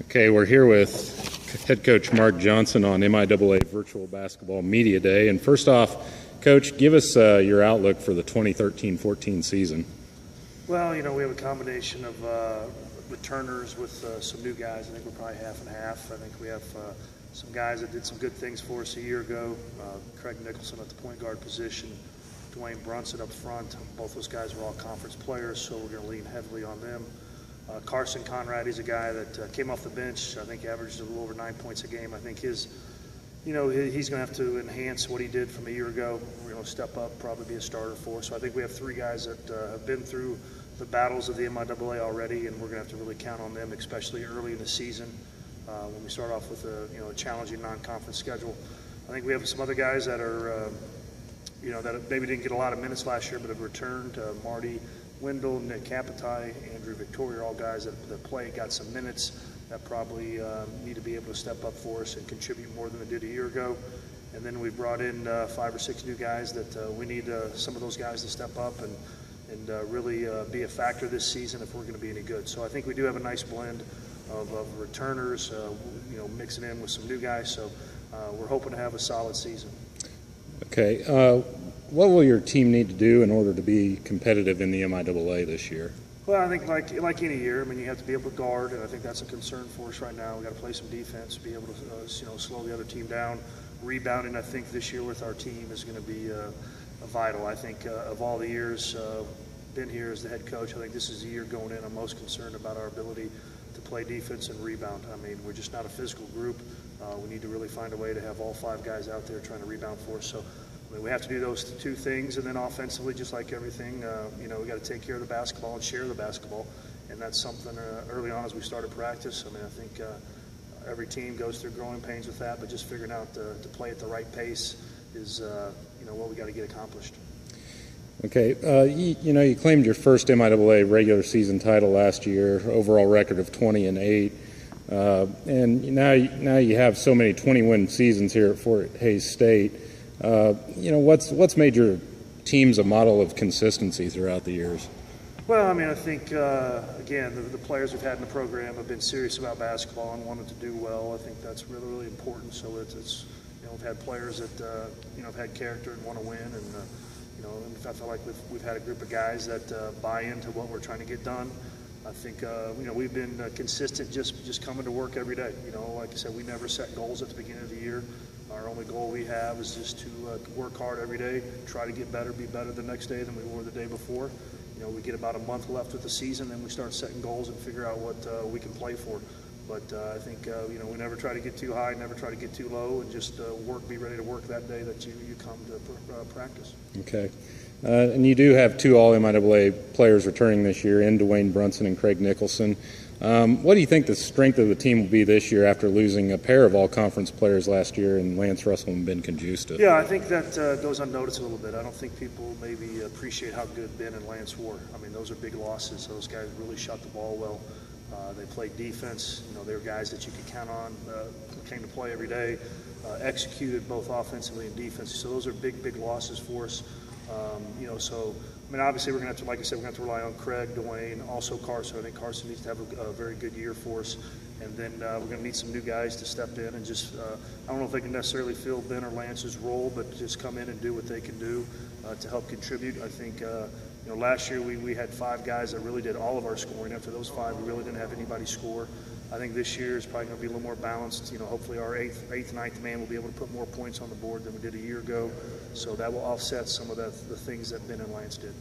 Okay, we're here with head coach Mark Johnson on MIAA Virtual Basketball Media Day. And first off, Coach, give us your outlook for the 2013-14 season. Well, we have a combination of returners with some new guys. I think we're probably half and half. I think we have some guys that did some good things for us a year ago. Craig Nicholson at the point guard position, Dwayne Brunson up front. Both those guys were all conference players, so we're going to lean heavily on them. Carson Conrad, he's a guy that came off the bench. I think averaged a little over 9 points a game. I think he's going to have to enhance what he did from a year ago. We're going to step up, probably be a starter for us. So I think we have three guys that have been through the battles of the MIAA already, and we're going to have to really count on them, especially early in the season when we start off with a challenging non-conference schedule. I think we have some other guys that are, that maybe didn't get a lot of minutes last year, but have returned. Marty Wendell, Nick Capitai, Andrew Victoria, all guys that played, got some minutes that probably need to be able to step up for us and contribute more than they did a year ago. And then we brought in 5 or 6 new guys that we need some of those guys to step up and really be a factor this season if we're going to be any good. So I think we do have a nice blend of returners, mixing in with some new guys. So we're hoping to have a solid season. Okay. What will your team need to do in order to be competitive in the MIAA this year? Well, I think like any year, you have to be able to guard, and I think that's a concern for us right now. We got to play some defense, be able to slow the other team down. Rebounding, I think this year with our team is going to be vital. I think of all the years been here as the head coach, I think this is the year going in I'm most concerned about our ability to play defense and rebound. We're just not a physical group. We need to really find a way to have all 5 guys out there trying to rebound for us. So we have to do those 2 things, and then offensively, just like everything, we got to take care of the basketball and share the basketball, and that's something early on as we started practice. I think every team goes through growing pains with that, but just figuring out to play at the right pace is what we got to get accomplished. Okay, you claimed your first MIAA regular season title last year, overall record of 20-8, and now you have so many 20-win seasons here at Fort Hays State. What's made your teams a model of consistency throughout the years? Well, I think, again, the players we've had in the program have been serious about basketball and wanted to do well. I think that's really, really important. So we've had players that, have had character and want to win. And, I feel like we've had a group of guys that buy into what we're trying to get done. I think, we've been consistent just coming to work every day. Like I said, we never set goals at the beginning of the year. Our only goal we have is just to work hard every day, try to get better, be better the next day than we were the day before. We get about a month left with the season, then we start setting goals and figure out what we can play for. But I think, we never try to get too high, never try to get too low, and just be ready to work that day that you come to practice. Okay. And you do have 2 All-MIAA players returning this year, in Dwayne Brunson and Craig Nicholson. What do you think the strength of the team will be this year after losing a pair of all-conference players last year in Lance Russell and Ben Conjusta? Yeah, I think that goes unnoticed a little bit. I don't think people maybe appreciate how good Ben and Lance were. Those are big losses. Those guys really shot the ball well. They played defense. They were guys that you could count on, came to play every day, executed both offensively and defensively. So those are big losses for us. Obviously we're going to have to, like I said, we're going to have to rely on Craig, Dwayne, also Carson. I think Carson needs to have a very good year for us. And then we're going to need some new guys to step in and just, I don't know if they can necessarily fill Ben or Lance's role, but just come in and do what they can do to help contribute. I think, last year we had 5 guys that really did all of our scoring. After those 5, we really didn't have anybody score. I think this year is probably going to be a little more balanced. Hopefully our 8th, 9th man will be able to put more points on the board than we did a year ago. So that will offset some of the things that Ben and Lance did.